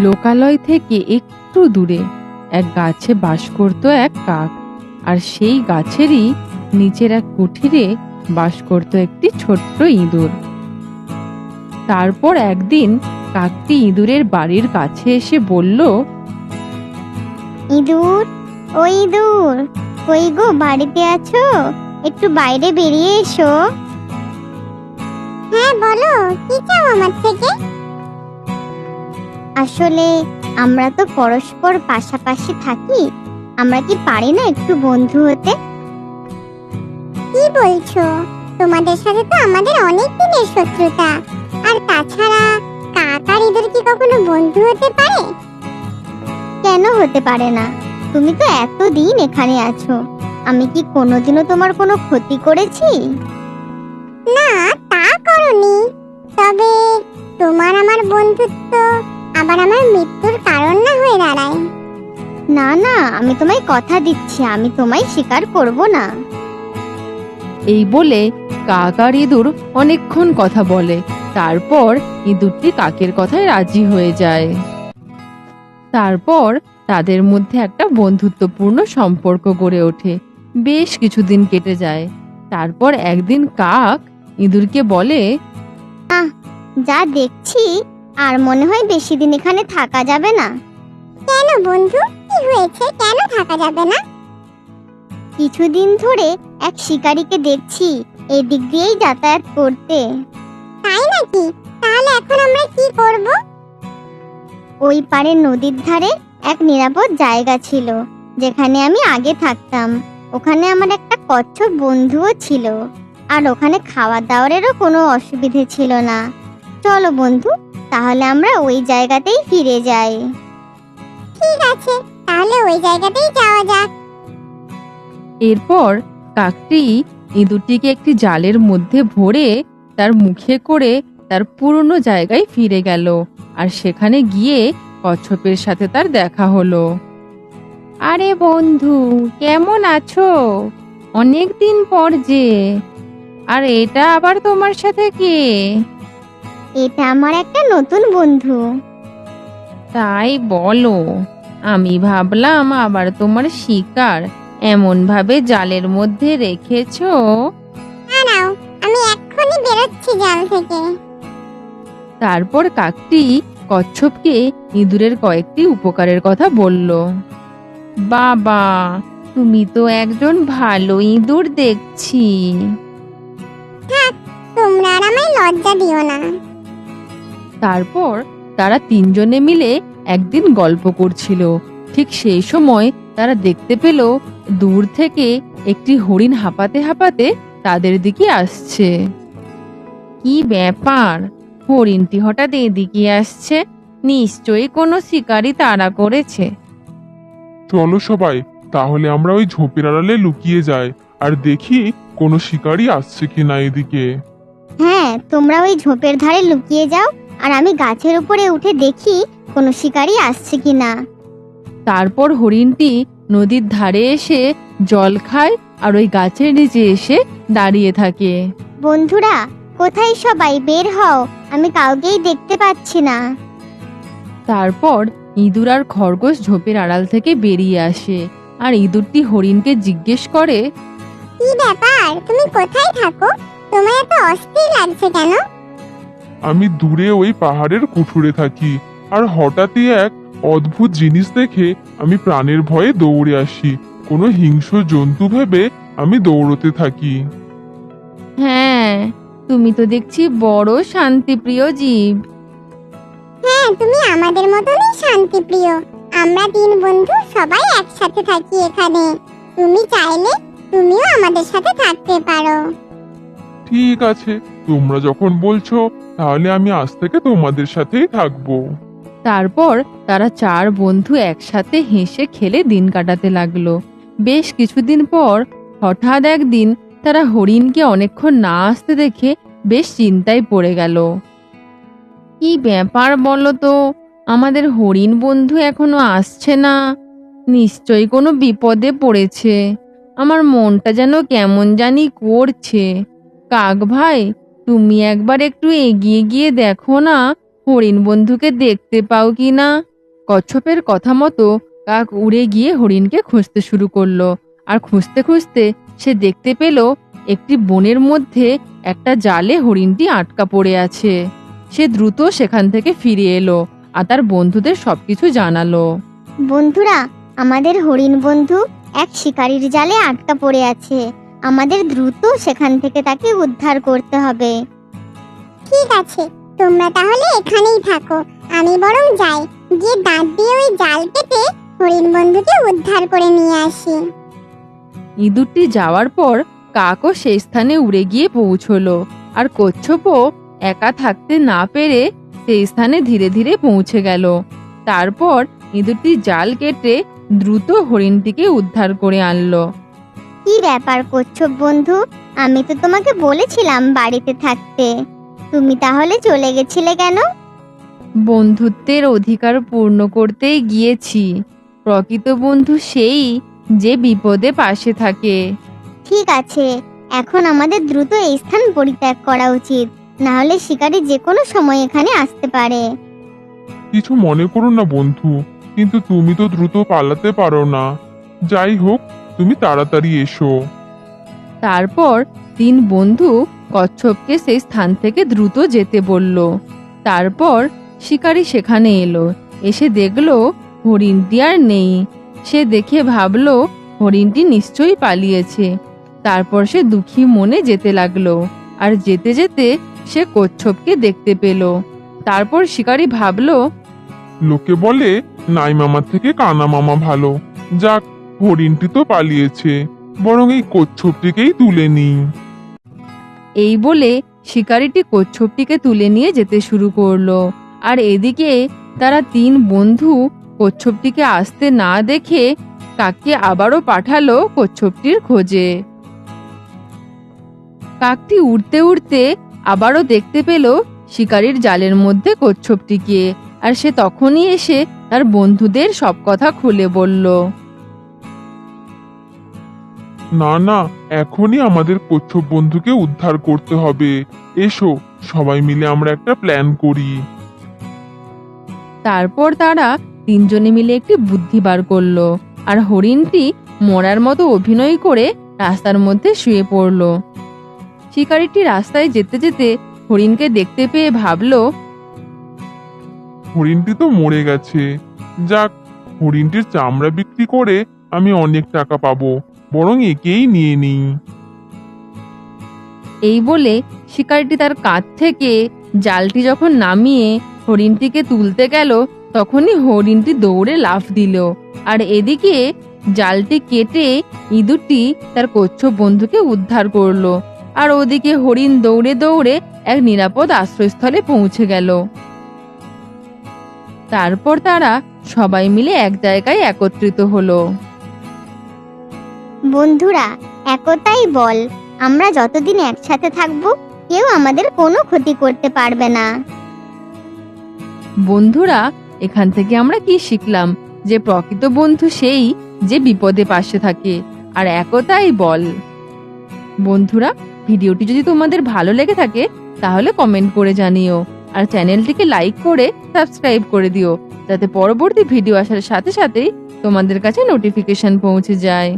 লোকালয় থেকে একটু দূরে এক গাছে বাস করত এক কাক। আর সেই গাছেরই নিচের এক কুঠিরে বাস করত একটি ছোট্ট ইঁদুর। তারপর একদিন কাকটি ইঁদুরের বাড়ির কাছে এসে বলল, ইঁদুর, ও ইঁদুর, কই গো, বাড়িতে আছো? একটু বাইরে বেরিয়ে এসো। হ্যাঁ বলো, কি চাও আমার থেকে? আসলে আমরা তো পরস্পর পাশাপাশি থাকি, আমরা কি পারি না একটু বন্ধু হতে? কি বলছো? তোমাদের সাথে তো আমাদের অনেক দিনের শত্রুতা, আর তাছাড়া কাক আর ইঁদুর কি কখনো বন্ধু হতে পারে? কেন হতে পারে না? তুমি তো এতদিন এখানে আছো, আমি কি কোনোদিনও তোমার কোনো ক্ষতি করেছি? না, তা করনি। তবে তোমার আমার বন্ধুত্ব আবার আমার মৃত্যুর কারণ না হয়ে দাঁড়ায়। না না, আমি তোমায় কথা দিচ্ছি, আমি তোমায় স্বীকার করব না। এই বলে কাক আর ইঁদুর অনেকক্ষণ কথা বলে। তারপর ইঁদুরটি কাকের কথায় রাজি হয়ে যায়। তারপর তাদের মধ্যে একটা বন্ধুত্বপূর্ণ সম্পর্ক গড়ে ওঠে। বেশ কিছুদিন কেটে যায়। তারপর একদিন কাক ইঁদুরকে বলে, যা দেখছি আর মনে হয় বেশি দিন এখানে থাকা যাবে না। কেন বন্ধু, কি হয়েছে? কেন থাকা যাবে না? কিছুদিন ধরে এক শিকারীকে দেখছি এই দিক দিয়েই যাতায়াত করতে। তাই নাকি? তাহলে এখন আমরা কি করব? ওই পারে নদীর ধারে এক নিরাপদ জায়গা ছিল যেখানে আমি আগে থাকতাম। ওখানে আমার একটা কচ্ছপ বন্ধুও ছিল, আর ওখানে খাওয়া দাওয়ারেরও কোনো অসুবিধে ছিল না। চলো বন্ধু, তাহলে আমরা ওই জায়গাতেই ফিরে যাই। ঠিক আছে, তাহলে ওই জায়গাতেই যাওয়া যাক। এরপর কাকটি ইঁদুরটিকে একটি জালের মধ্যে ভরে তার মুখে করে তার পুরনো জায়গায় ফিরে গেল। আর সেখানে গিয়ে কচ্ছপের সাথে তার দেখা হলো। আরে বন্ধু, কেমন আছো? অনেক দিন পর যে। আর এটা আবার তোমার সাথে কে? এটা আমার একটা নতুন বন্ধু। তাই বলো? আমি ভাবলাম আবার তোমার শিকার এমন ভাবে জালের মধ্যে রেখেছো। দাঁড়াও, আমি এক্ষুনি বেরোচ্ছি জাল থেকে। তারপর কাকটি কচ্ছপকে ইঁদুরের কয়েকটি উপকারের কথা বলল। বাবা, তুমি তো একজন ভালো ইঁদুর দেখছি। তোমরা আর আমায় লজ্জা দিও না। তারপর তারা তিনজনে মিলে একদিন গল্প করছিল। ঠিক সেই সময় তারা দেখতে পেল দূর থেকে একটি হরিণ হাঁপাতে হাঁপাতে তাদের দিকে আসছে। কি ব্যাপার, হরিণটি হঠাৎ এদিকে আসছে? নিশ্চয়ই কোনো শিকারী তাড়া করেছে। চলো সবাই, তাহলে আমরা ওই ঝোপের আড়ালে লুকিয়ে যাই আর দেখি কোনো শিকারী আসছে কিনা এদিকে। হ্যাঁ, তোমরা ওই ঝোপের ধারে লুকিয়ে যাও, আর আমি গাছের উপরে উঠে দেখি কোনো শিকারী আসছে কিনা। তারপর হরিণটি নদীর ধারে এসে জল খায় আর ওই গাছের নিচে এসে দাঁড়িয়ে থাকে। বন্ধুরা, কোথায় সবাই? বের হও, আমি কাউকেই দেখতে পাচ্ছি না। তারপর ইঁদুর আর খরগোশ ঝোপের আড়াল থেকে বেরিয়ে আসে। আর ইঁদুরটি হরিণকে জিজ্ঞেস করে, কি ব্যাপার, তুমি কোথায় থাকো? তোমায় এত অস্থির লাগছে কেন? আমি দূরে ওই পাহাড়ের কুঠুরে থাকি, আর হঠাৎই এক অদ্ভুত জিনিস দেখে আমি প্রাণের ভয়ে দৌড়ে আসি। কোনো হিংস্র জন্তু ভেবে আমি দৌড়তে থাকি। হ্যাঁ, তুমি তো দেখছি বড় শান্তিপ্রিয় জীব। হ্যাঁ, তুমি আমাদের মতনই শান্তিপ্রিয়। আমরা তিন বন্ধু সবাই একসাথে থাকি এখানে। তুমি চাইলে তুমিও আমাদের সাথে থাকতে পারো। ঠিক আছে, তোমরা যখন বলছো তাহলে আমি আজ থেকে তোমাদের সাথেই থাকবো। তারপর তারা চার বন্ধু একসাথে হেসে খেলে দিন কাটাতে লাগলো। বেশ কিছুদিন পর হঠাৎ একদিন তারা হরিণকে অনেকক্ষণ না আসতে দেখে বেশ চিন্তায় পড়ে গেল। কি ব্যাপার বলো তো, আমাদের হরিণ বন্ধু এখনো আসছে না? নিশ্চয়ই কোনো বিপদে পড়েছে। আমার মনটা যেন কেমন জানি করছে। কাক ভাই, তুমি একবার একটু এগিয়ে গিয়ে দেখো না, হরিণ বন্ধুকে দেখতে পাও কি না? কচ্ছপের কথা মতো কাক উড়ে গিয়ে হরিণকে খুঁজতে শুরু করলো। আর খুঁজতে খুঁজতে সে দেখতে পেল একটি বনের মধ্যে একটা জালে হরিণটি আটকা পড়ে আছে। সে দ্রুত সেখান থেকে ফিরে এলো আর তার বন্ধুদের সবকিছু জানালো। বন্ধুরা, আমাদের হরিণ বন্ধু এক শিকারীর জালে আটকা পড়ে আছে। আমাদের দ্রুত সেখান থেকে তাকে উদ্ধার করতে হবে। ঠিক আছে, তোমরা তাহলে এখানেই থাকো। আমি বরং যাই, গিয়ে দাঁত দিয়ে ওই জাল কেটে হরিণ বন্ধুকে উদ্ধার করে নিয়ে আসি। ইঁদুরটি যাওয়ার পর কাকও সেই স্থানে উড়ে গিয়ে পৌঁছলো। আর কচ্ছপও একা থাকতে না পেরে সেই স্থানে ধীরে ধীরে পৌঁছে গেল। তারপর ইঁদুরটি জাল কেটে দ্রুত হরিণটিকে উদ্ধার করে আনলো। কি ব্যাপার কচ্ছপ বন্ধু, আমি তো তোমাকে বলেছিলাম বাড়িতে থাকতে, তুমি তাহলে চলে গেছিলে কেন? বন্ধুত্বের অধিকার পূর্ণ করতেই গিয়েছি। প্রকৃত বন্ধু সেই যে বিপদে পাশে থাকে। ঠিক আছে, এখন আমাদের দ্রুত এই স্থান পরিত্যাগ করা উচিত, না হলে শিকারী যে কোনো সময় এখানে আসতে পারে। কিছু মনে করো না বন্ধু, কিন্তু তুমি তো দ্রুত পালাতে পারো না। যাই হোক, তুমি তাড়াতাড়ি এসো। তারপর তিন বন্ধু কচ্ছপকে সেই স্থান থেকে দ্রুত যেতে বলল। তারপর শিকারী সেখানে এলো। এসে দেখলো হরিণটি আর নেই। সে দেখে ভাবলো হরিণটি নিশ্চয়ই পালিয়েছে। তারপর সে দুঃখী মনে যেতে লাগলো। আর যেতে যেতে সে কচ্ছপকে দেখতে পেল। তারপর শিকারী ভাবলো, লোকে বলে নাই মামার থেকে কানা মামা ভালো। যাক, হরিণটি তো পালিয়েছে, বরং এই কচ্ছপটিকেই তুলে নিই। এই বলে শিকারীটি কচ্ছপটিকে তুলে নিয়ে যেতে শুরু করলো। আর এদিকে তারা তিন বন্ধু কচ্ছপটিকে আসতে না দেখে কাককে আবারও পাঠালো কচ্ছপটির খোঁজে। কাকটি উড়তে উড়তে আবারও দেখতে পেল শিকারীর জালের মধ্যে কচ্ছপটিকে। আর সে তখনই এসে তার বন্ধুদের সব কথা খুলে বলল। না না, এখনই আমাদের কচ্ছপ বন্ধুকে উদ্ধার করতে হবে। এসো, সবাই মিলে আমরা একটা প্ল্যান করি। তারপর তারা তিনজনে মিলে একটি বুদ্ধি বার করলো। আর হরিণটি মরার মতো অভিনয় করে রাস্তার মধ্যে শুয়ে পড়লো। শিকারীটি রাস্তায় যেতে যেতে হরিণকে দেখতে পেয়ে ভাবলো, হরিণটি তো মরে গেছে। যাক, হরিণটির চামড়া বিক্রি করে আমি অনেক টাকা পাবো, বরং একেই নিয়ে নিই। এই বলে শিকারীটি তার কাঁধ থেকে জালটি যখন নামিয়ে হরিণটিকে তুলতে গেল, তখনই হরিণটি দৌড়ে লাফ দিল। আর এদিকে জালটি কেটে ইঁদুরটি তার কচ্ছপ বন্ধুকে উদ্ধার করলো। আর ওদিকে হরিণ দৌড়ে দৌড়ে এক নিরাপদ আশ্রয়স্থলে পৌঁছে গেল। তারপর তারা সবাই মিলে এক জায়গায় একত্রিত হলো। বন্ধুরা, একতাই বল। আমরা যতদিন একসাথে থাকবো, কেউ আমাদের কোনো ক্ষতি করতে পারবে না। বন্ধুরা, এখান থেকে আমরা কি শিখলাম? যে প্রকৃত বন্ধু সেই যে বিপদে পাশে থাকে। আর একতাই বল। বন্ধুরা, ভিডিওটি যদি তোমাদের ভালো লেগে থাকে তাহলে কমেন্ট করে জানিও। আর চ্যানেলটিকে লাইক করে সাবস্ক্রাইব করে দিও, যাতে পরবর্তী ভিডিও আসার সাথে সাথেই তোমাদের কাছে নোটিফিকেশন পৌঁছে যায়।